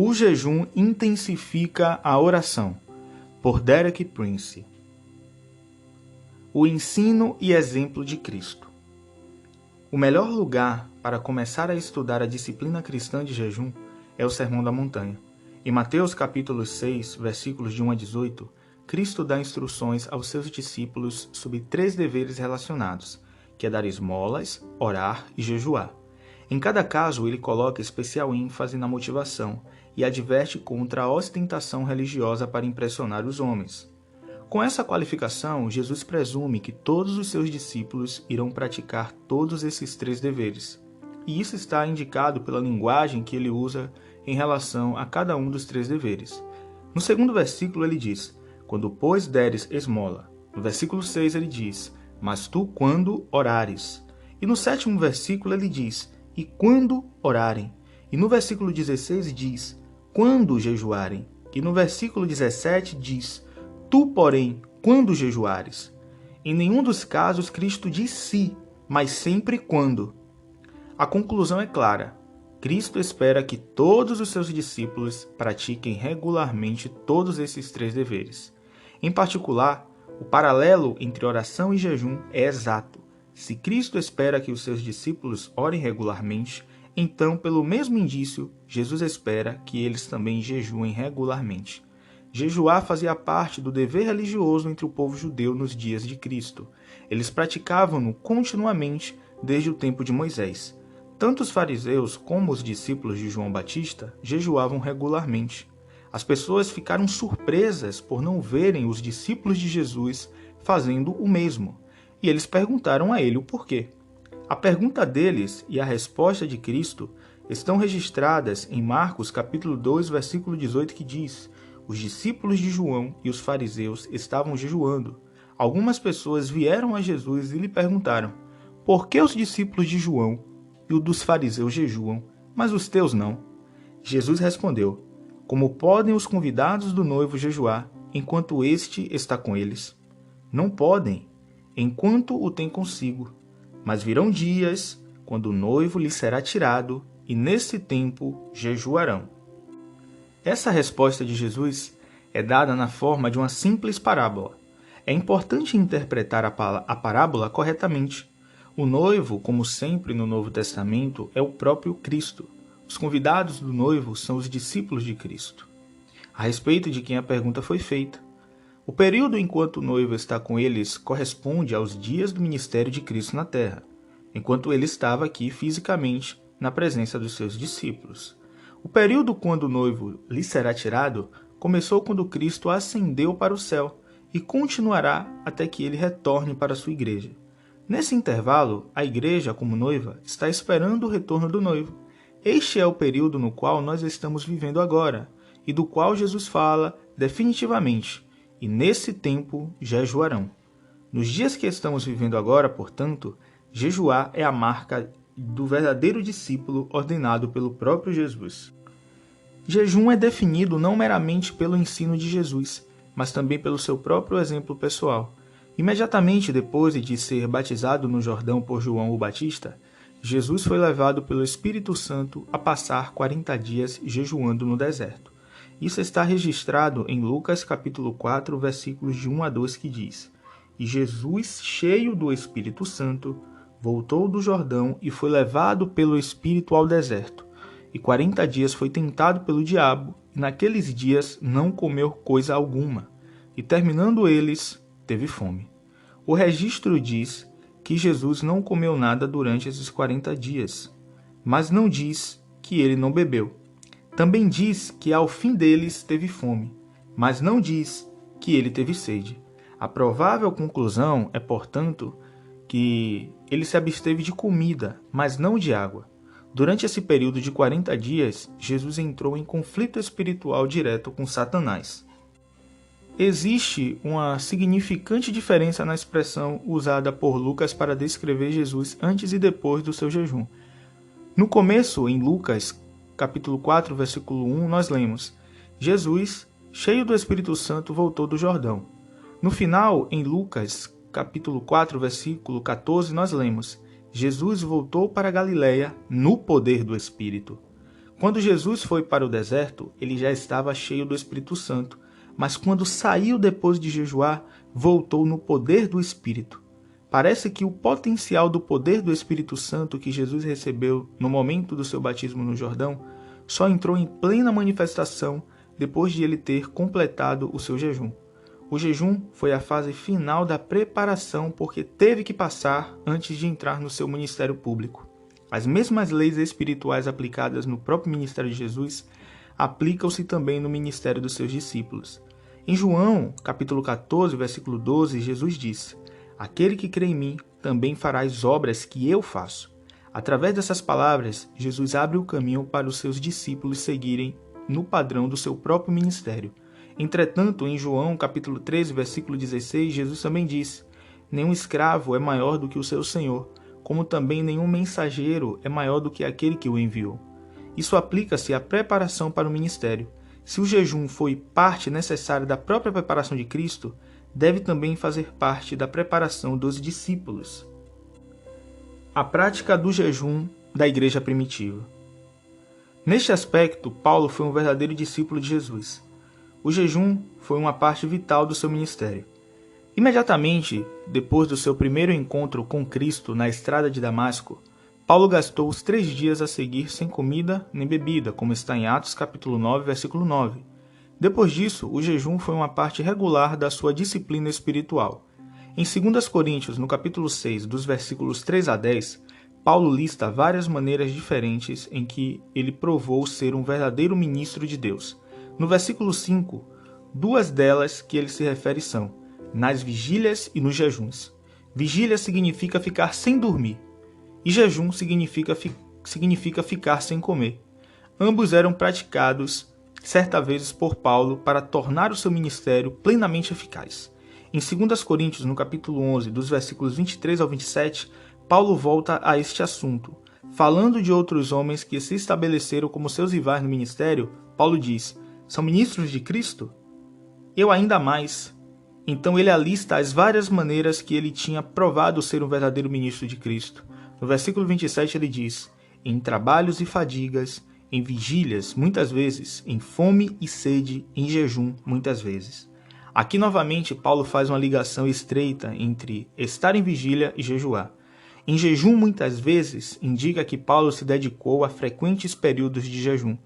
O jejum intensifica a oração, por Derek Prince. O ensino e exemplo de Cristo. O melhor lugar para começar a estudar a disciplina cristã de jejum é o Sermão da Montanha. Em Mateus capítulo 6, versículos de 1 a 18, Cristo dá instruções aos seus discípulos sobre 3 deveres relacionados, que é dar esmolas, orar e jejuar. Em cada caso, ele coloca especial ênfase na motivação e adverte contra a ostentação religiosa para impressionar os homens. Com essa qualificação, Jesus presume que todos os seus discípulos irão praticar todos esses 3 deveres. E isso está indicado pela linguagem que ele usa em relação a cada um dos 3 deveres. No segundo versículo ele diz, quando pois deres esmola. No versículo 6 ele diz, mas tu quando orares. E no 7º versículo ele diz, e quando orarem. E no versículo 16 diz, quando jejuarem. E no versículo 17 diz, tu, porém, quando jejuares. Em nenhum dos casos Cristo diz se, mas sempre quando. A conclusão é clara. Cristo espera que todos os seus discípulos pratiquem regularmente todos esses 3 deveres. Em particular, o paralelo entre oração e jejum é exato. Se Cristo espera que os seus discípulos orem regularmente, então, pelo mesmo indício, Jesus espera que eles também jejuem regularmente. Jejuar fazia parte do dever religioso entre o povo judeu nos dias de Cristo. Eles praticavam-no continuamente desde o tempo de Moisés. Tanto os fariseus como os discípulos de João Batista jejuavam regularmente. As pessoas ficaram surpresas por não verem os discípulos de Jesus fazendo o mesmo. E eles perguntaram a ele o porquê. A pergunta deles e a resposta de Cristo estão registradas em Marcos capítulo 2, versículo 18, que diz, os discípulos de João e os fariseus estavam jejuando. Algumas pessoas vieram a Jesus e lhe perguntaram, por que os discípulos de João e os dos fariseus jejuam, mas os teus não? Jesus respondeu, como podem os convidados do noivo jejuar, enquanto este está com eles? Não podem, enquanto o tem consigo. Mas virão dias, quando o noivo lhe será tirado, e nesse tempo jejuarão. Essa resposta de Jesus é dada na forma de uma simples parábola. É importante interpretar a parábola corretamente. O noivo, como sempre no Novo Testamento, é o próprio Cristo. Os convidados do noivo são os discípulos de Cristo. A respeito de quem a pergunta foi feita, o período enquanto o noivo está com eles corresponde aos dias do ministério de Cristo na terra, enquanto ele estava aqui fisicamente na presença dos seus discípulos. O período quando o noivo lhe será tirado começou quando Cristo ascendeu para o céu e continuará até que ele retorne para a sua igreja. Nesse intervalo, a igreja, como noiva, está esperando o retorno do noivo. Este é o período no qual nós estamos vivendo agora e do qual Jesus fala definitivamente, e nesse tempo jejuarão. Nos dias que estamos vivendo agora, portanto, jejuar é a marca do verdadeiro discípulo ordenado pelo próprio Jesus. Jejum é definido não meramente pelo ensino de Jesus, mas também pelo seu próprio exemplo pessoal. Imediatamente depois de ser batizado no Jordão por João o Batista, Jesus foi levado pelo Espírito Santo a passar 40 dias jejuando no deserto. Isso está registrado em Lucas capítulo 4, versículos de 1 a 2, que diz, e Jesus, cheio do Espírito Santo, voltou do Jordão e foi levado pelo Espírito ao deserto. E 40 dias foi tentado pelo diabo, e naqueles dias não comeu coisa alguma. E terminando eles, teve fome. O registro diz que Jesus não comeu nada durante esses 40 dias, mas não diz que ele não bebeu. Também diz que ao fim deles teve fome, mas não diz que ele teve sede. A provável conclusão é, portanto, que ele se absteve de comida, mas não de água. Durante esse período de 40 dias, Jesus entrou em conflito espiritual direto com Satanás. Existe uma significante diferença na expressão usada por Lucas para descrever Jesus antes e depois do seu jejum. No começo, em Lucas, capítulo 4, versículo 1, nós lemos, Jesus, cheio do Espírito Santo, voltou do Jordão. No final, em Lucas, capítulo 4, versículo 14, nós lemos, Jesus voltou para a Galileia no poder do Espírito. Quando Jesus foi para o deserto, ele já estava cheio do Espírito Santo, mas quando saiu depois de jejuar, voltou no poder do Espírito. Parece que o potencial do poder do Espírito Santo que Jesus recebeu no momento do seu batismo no Jordão só entrou em plena manifestação depois de ele ter completado o seu jejum. O jejum foi a fase final da preparação porque teve que passar antes de entrar no seu ministério público. As mesmas leis espirituais aplicadas no próprio ministério de Jesus aplicam-se também no ministério dos seus discípulos. Em João, capítulo 14, versículo 12, Jesus disse: "Aquele que crê em mim também fará as obras que eu faço." Através dessas palavras, Jesus abre o caminho para os seus discípulos seguirem no padrão do seu próprio ministério. Entretanto, em João, capítulo 13, versículo 16, Jesus também disse: "Nenhum escravo é maior do que o seu senhor, como também nenhum mensageiro é maior do que aquele que o enviou." Isso aplica-se à preparação para o ministério. Se o jejum foi parte necessária da própria preparação de Cristo, deve também fazer parte da preparação dos discípulos. A prática do jejum da igreja primitiva. Neste aspecto, Paulo foi um verdadeiro discípulo de Jesus. O jejum foi uma parte vital do seu ministério. Imediatamente depois do seu primeiro encontro com Cristo na estrada de Damasco, Paulo gastou os 3 dias a seguir sem comida nem bebida, como está em Atos capítulo 9, versículo 9. Depois disso, o jejum foi uma parte regular da sua disciplina espiritual. Em 2 Coríntios, no capítulo 6, dos versículos 3 a 10, Paulo lista várias maneiras diferentes em que ele provou ser um verdadeiro ministro de Deus. No versículo 5, 2 delas que ele se refere são: nas vigílias e nos jejuns. Vigília significa ficar sem dormir, e jejum significa ficar sem comer. Ambos eram praticados certa vez por Paulo para tornar o seu ministério plenamente eficaz. Em 2 Coríntios, no capítulo 11, dos versículos 23 ao 27, Paulo volta a este assunto. Falando de outros homens que se estabeleceram como seus rivais no ministério, Paulo diz: "São ministros de Cristo? Eu ainda mais." Então ele alista as várias maneiras que ele tinha provado ser um verdadeiro ministro de Cristo. No versículo 27 ele diz: "Em trabalhos e fadigas, em vigílias, muitas vezes, em fome e sede, em jejum, muitas vezes." Aqui novamente Paulo faz uma ligação estreita entre estar em vigília e jejuar. Em jejum, muitas vezes, indica que Paulo se dedicou a frequentes períodos de jejum.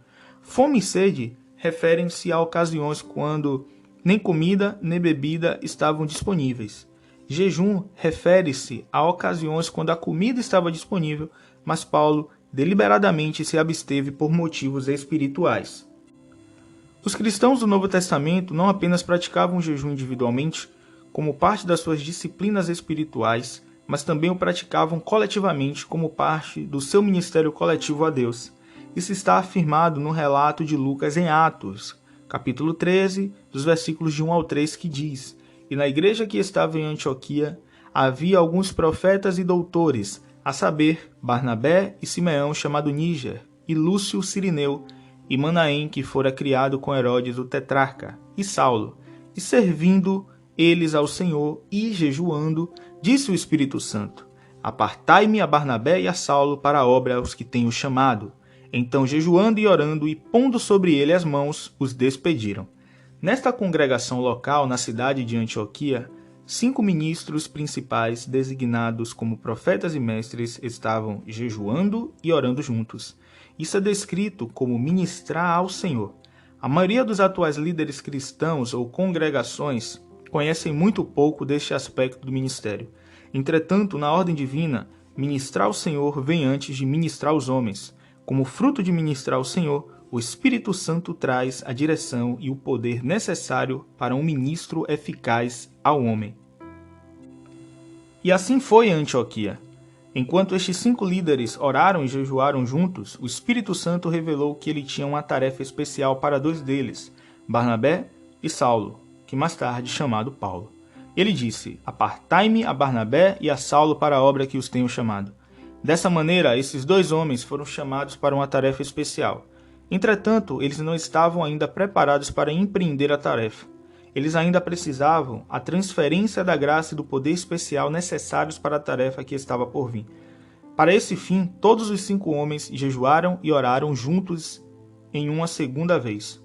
Fome e sede referem-se a ocasiões quando nem comida nem bebida estavam disponíveis. Jejum refere-se a ocasiões quando a comida estava disponível, mas Paulo deliberadamente se absteve por motivos espirituais. Os cristãos do Novo Testamento não apenas praticavam o jejum individualmente, como parte das suas disciplinas espirituais, mas também o praticavam coletivamente como parte do seu ministério coletivo a Deus. Isso está afirmado no relato de Lucas em Atos, capítulo 13, dos versículos de 1 ao 3, que diz: "E na igreja que estava em Antioquia havia alguns profetas e doutores, a saber, Barnabé e Simeão, chamado Níger, e Lúcio Cirineu, e Manaém, que fora criado com Herodes o tetrarca, e Saulo. E servindo eles ao Senhor e jejuando, disse o Espírito Santo: Apartai-me a Barnabé e a Saulo para a obra aos que tenho chamado. Então, jejuando e orando e pondo sobre ele as mãos, os despediram." Nesta congregação local, na cidade de Antioquia, 5 ministros principais, designados como profetas e mestres, estavam jejuando e orando juntos. Isso é descrito como ministrar ao Senhor. A maioria dos atuais líderes cristãos ou congregações conhecem muito pouco deste aspecto do ministério. Entretanto, na ordem divina, ministrar ao Senhor vem antes de ministrar aos homens. Como fruto de ministrar ao Senhor, o Espírito Santo traz a direção e o poder necessário para um ministro eficaz ao homem. E assim foi em Antioquia. Enquanto estes 5 líderes oraram e jejuaram juntos, o Espírito Santo revelou que ele tinha uma tarefa especial para 2 deles, Barnabé e Saulo, que mais tarde chamado Paulo. Ele disse: "Apartai-me a Barnabé e a Saulo para a obra que os tenho chamado." Dessa maneira, esses 2 homens foram chamados para uma tarefa especial. Entretanto, eles não estavam ainda preparados para empreender a tarefa. Eles ainda precisavam a transferência da graça e do poder especial necessários para a tarefa que estava por vir. Para esse fim, todos os 5 homens jejuaram e oraram juntos em uma segunda vez.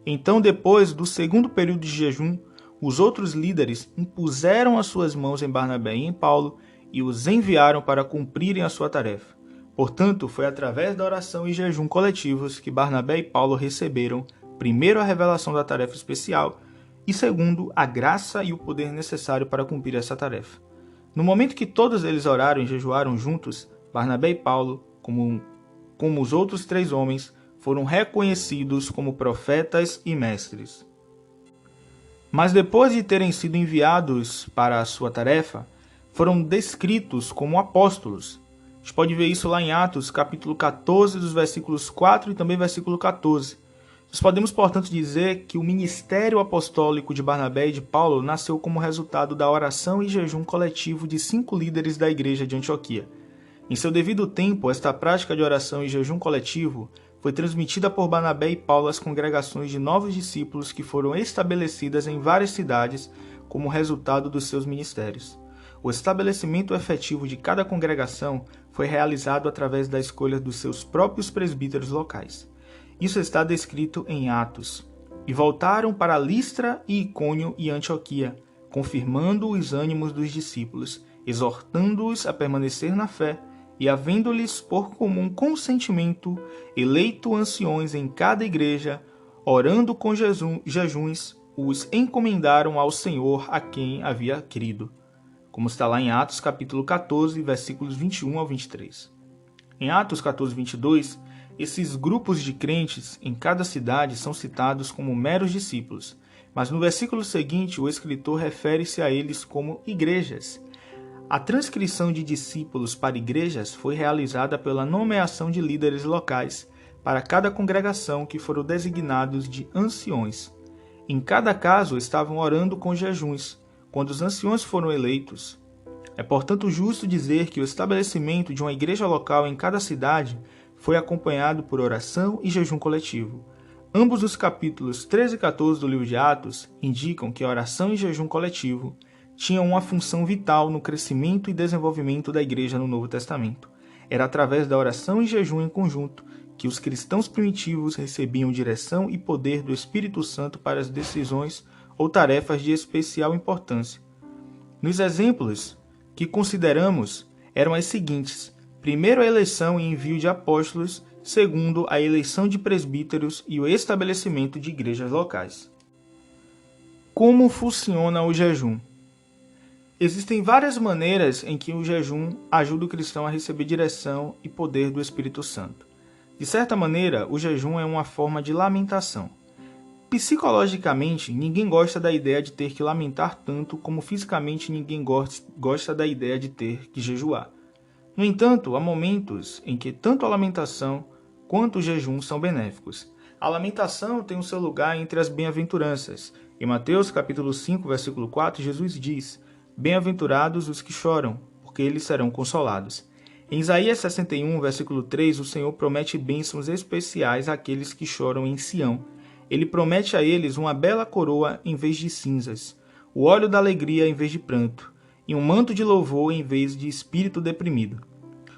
Então, depois do segundo período de jejum, os outros líderes impuseram as suas mãos em Barnabé e em Paulo e os enviaram para cumprirem a sua tarefa. Portanto, foi através da oração e jejum coletivos que Barnabé e Paulo receberam, primeiro, a revelação da tarefa especial e, segundo, a graça e o poder necessário para cumprir essa tarefa. No momento que todos eles oraram e jejuaram juntos, Barnabé e Paulo, como os outros 3 homens, foram reconhecidos como profetas e mestres. Mas depois de terem sido enviados para a sua tarefa, foram descritos como apóstolos. A gente pode ver isso lá em Atos, capítulo 14, dos versículos 4 e também versículo 14. Nós podemos, portanto, dizer que o ministério apostólico de Barnabé e de Paulo nasceu como resultado da oração e jejum coletivo de 5 líderes da igreja de Antioquia. Em seu devido tempo, esta prática de oração e jejum coletivo foi transmitida por Barnabé e Paulo às congregações de novos discípulos que foram estabelecidas em várias cidades como resultado dos seus ministérios. O estabelecimento efetivo de cada congregação foi realizado através da escolha dos seus próprios presbíteros locais. Isso está descrito em Atos. E voltaram para Listra e Icônio e Antioquia, confirmando os ânimos dos discípulos, exortando-os a permanecer na fé, e havendo-lhes por comum consentimento eleito anciões em cada igreja, orando com jejuns, os encomendaram ao Senhor a quem havia crido. Como está lá em Atos capítulo 14, versículos 21 ao 23. Em Atos 14, 22, esses grupos de crentes em cada cidade são citados como meros discípulos, mas no versículo seguinte o escritor refere-se a eles como igrejas. A transcrição de discípulos para igrejas foi realizada pela nomeação de líderes locais para cada congregação que foram designados de anciões. Em cada caso estavam orando com jejuns, quando os anciões foram eleitos. É, portanto, justo dizer que o estabelecimento de uma igreja local em cada cidade foi acompanhado por oração e jejum coletivo. Ambos os capítulos 13 e 14 do livro de Atos indicam que a oração e jejum coletivo tinham uma função vital no crescimento e desenvolvimento da igreja no Novo Testamento. Era através da oração e jejum em conjunto que os cristãos primitivos recebiam direção e poder do Espírito Santo para as decisões ou tarefas de especial importância. Nos exemplos que consideramos eram as seguintes: primeiro, a eleição e envio de apóstolos; segundo, a eleição de presbíteros e o estabelecimento de igrejas locais. Como funciona o jejum? Existem várias maneiras em que o jejum ajuda o cristão a receber direção e poder do Espírito Santo. De certa maneira, o jejum é uma forma de lamentação. Psicologicamente, ninguém gosta da ideia de ter que lamentar tanto como fisicamente ninguém gosta da ideia de ter que jejuar. No entanto, há momentos em que tanto a lamentação quanto o jejum são benéficos. A lamentação tem o seu lugar entre as bem-aventuranças. Em Mateus capítulo 5, versículo 4, Jesus diz: "Bem-aventurados os que choram, porque eles serão consolados." Em Isaías 61, versículo 3, o Senhor promete bênçãos especiais àqueles que choram em Sião. Ele promete a eles uma bela coroa em vez de cinzas, o óleo da alegria em vez de pranto, e um manto de louvor em vez de espírito deprimido.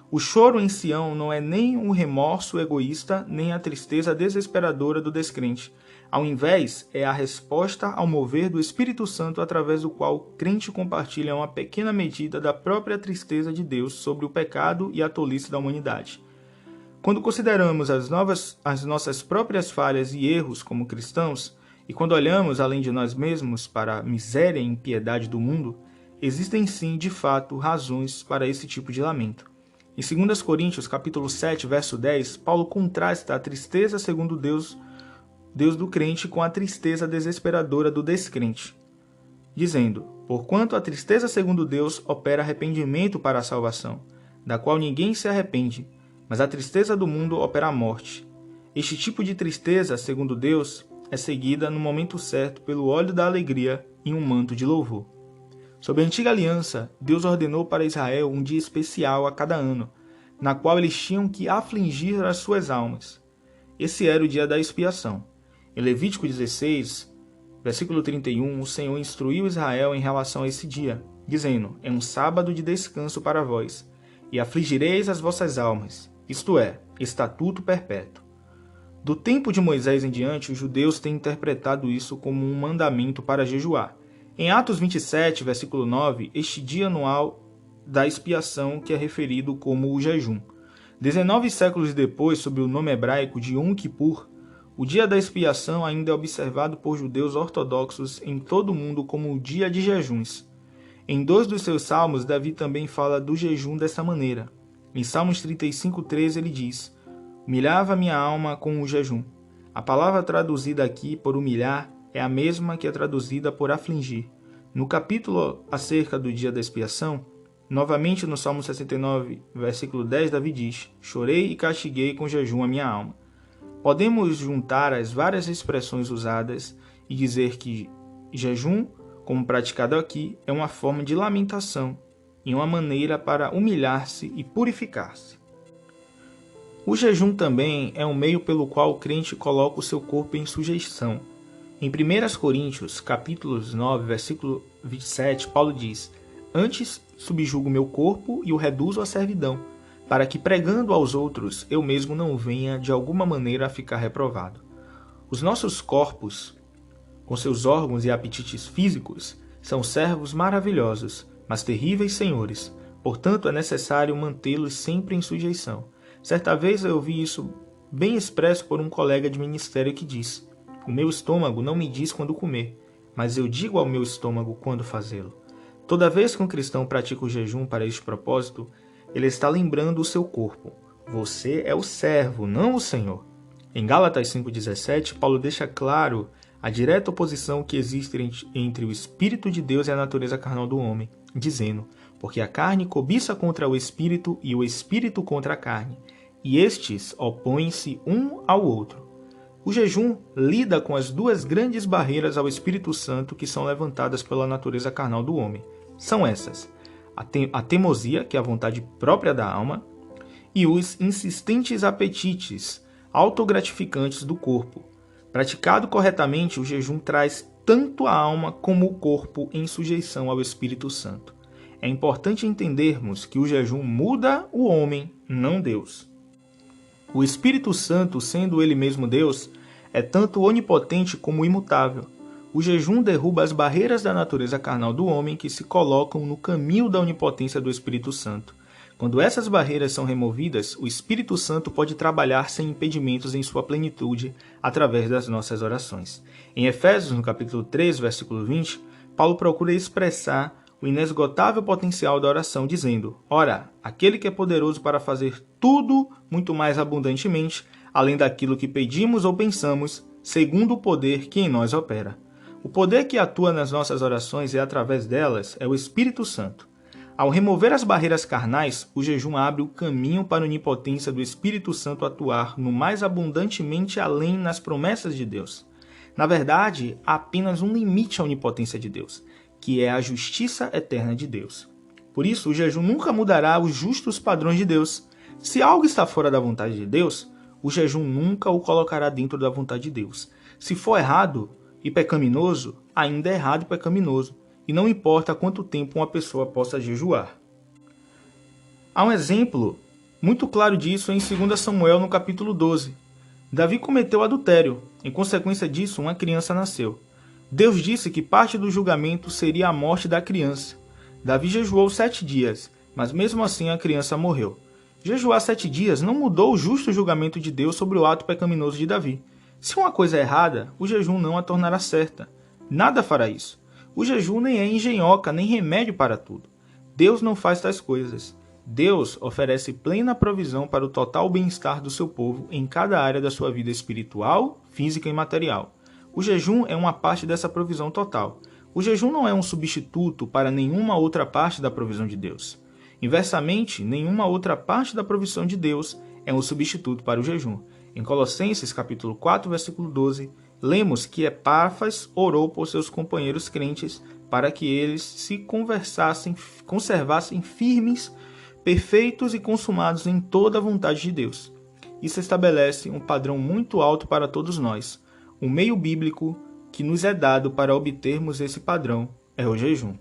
O choro em Sião não é nem um remorso egoísta, nem a tristeza desesperadora do descrente. Ao invés, é a resposta ao mover do Espírito Santo através do qual o crente compartilha uma pequena medida da própria tristeza de Deus sobre o pecado e a tolice da humanidade. Quando consideramos as nossas próprias falhas e erros como cristãos, e quando olhamos além de nós mesmos para a miséria e impiedade do mundo, existem sim, de fato, razões para esse tipo de lamento. Em 2 Coríntios, capítulo 7, verso 10, Paulo contrasta a tristeza segundo Deus do crente com a tristeza desesperadora do descrente, dizendo: "Porquanto a tristeza segundo Deus opera arrependimento para a salvação, da qual ninguém se arrepende, mas a tristeza do mundo opera a morte. Este tipo de tristeza, segundo Deus, é seguida no momento certo pelo óleo da alegria em um manto de louvor." Sob a antiga aliança, Deus ordenou para Israel um dia especial a cada ano, na qual eles tinham que afligir as suas almas. Esse era o dia da expiação. Em Levítico 16, versículo 31, o Senhor instruiu Israel em relação a esse dia, dizendo: "É um sábado de descanso para vós. e afligireis as vossas almas, isto é, estatuto perpétuo. Do tempo de Moisés em diante, os judeus têm interpretado isso como um mandamento para jejuar. Em Atos 27, versículo 9, este dia anual da expiação que é referido como o jejum. 19 séculos depois, sob o nome hebraico de Yom Kippur, o dia da expiação ainda é observado por judeus ortodoxos em todo o mundo como o dia de jejuns. Em 2 dos seus salmos, Davi também fala do jejum dessa maneira. Em Salmos 35:13 ele diz: humilhava minha alma com o jejum. A palavra traduzida aqui por humilhar é a mesma que é traduzida por afligir. No capítulo acerca do dia da expiação, novamente no Salmo 69, versículo 10, Davi diz: chorei e castiguei com jejum a minha alma. Podemos juntar as várias expressões usadas e dizer que jejum, como praticado aqui, é uma forma de lamentação e uma maneira para humilhar-se e purificar-se. O jejum também é um meio pelo qual o crente coloca o seu corpo em sujeição. Em 1 Coríntios, capítulos 9, versículo 27, Paulo diz: antes subjugo meu corpo e o reduzo à servidão, para que pregando aos outros eu mesmo não venha de alguma maneira a ficar reprovado. Os nossos corpos, com seus órgãos e apetites físicos, são servos maravilhosos, mas terríveis senhores. Portanto, é necessário mantê-los sempre em sujeição. Certa vez eu ouvi isso bem expresso por um colega de ministério que disse: o meu estômago não me diz quando comer, mas eu digo ao meu estômago quando fazê-lo. Toda vez que um cristão pratica o jejum para este propósito, ele está lembrando o seu corpo. Você é o servo, não o Senhor. Em Gálatas 5,17, Paulo deixa claro a direta oposição que existe entre o Espírito de Deus e a natureza carnal do homem, dizendo: porque a carne cobiça contra o Espírito e o Espírito contra a carne, e estes opõem-se um ao outro. O jejum lida com as duas grandes barreiras ao Espírito Santo que são levantadas pela natureza carnal do homem. São essas: a teimosia, que é a vontade própria da alma, e os insistentes apetites autogratificantes do corpo. Praticado corretamente, o jejum traz tanto a alma como o corpo em sujeição ao Espírito Santo. É importante entendermos que o jejum muda o homem, não Deus. O Espírito Santo, sendo ele mesmo Deus, é tanto onipotente como imutável. O jejum derruba as barreiras da natureza carnal do homem que se colocam no caminho da onipotência do Espírito Santo. Quando essas barreiras são removidas, o Espírito Santo pode trabalhar sem impedimentos em sua plenitude através das nossas orações. Em Efésios, no capítulo 3, versículo 20, Paulo procura expressar o inesgotável potencial da oração, dizendo: ora, aquele que é poderoso para fazer tudo muito mais abundantemente, além daquilo que pedimos ou pensamos, segundo o poder que em nós opera. O poder que atua nas nossas orações e através delas é o Espírito Santo. Ao remover as barreiras carnais, o jejum abre o caminho para a onipotência do Espírito Santo atuar no mais abundantemente além nas promessas de Deus. Na verdade, há apenas um limite à onipotência de Deus, que é a justiça eterna de Deus. Por isso, o jejum nunca mudará os justos padrões de Deus. Se algo está fora da vontade de Deus, o jejum nunca o colocará dentro da vontade de Deus. Se for errado e pecaminoso, ainda é errado e pecaminoso, e não importa quanto tempo uma pessoa possa jejuar. Há um exemplo muito claro disso em 2 Samuel, no capítulo 12. Davi cometeu adultério. Em consequência disso, uma criança nasceu. Deus disse que parte do julgamento seria a morte da criança. Davi jejuou 7 dias, mas mesmo assim a criança morreu. Jejuar 7 dias não mudou o justo julgamento de Deus sobre o ato pecaminoso de Davi. Se uma coisa é errada, o jejum não a tornará certa. Nada fará isso. O jejum nem é engenhoca, nem remédio para tudo. Deus não faz tais coisas. Deus oferece plena provisão para o total bem-estar do seu povo em cada área da sua vida espiritual, física e material. O jejum é uma parte dessa provisão total. O jejum não é um substituto para nenhuma outra parte da provisão de Deus. Inversamente, nenhuma outra parte da provisão de Deus é um substituto para o jejum. Em Colossenses capítulo 4, versículo 12, lemos que Epáfras orou por seus companheiros crentes para que eles se conservassem firmes, perfeitos e consumados em toda a vontade de Deus. Isso estabelece um padrão muito alto para todos nós. O meio bíblico que nos é dado para obtermos esse padrão é o jejum.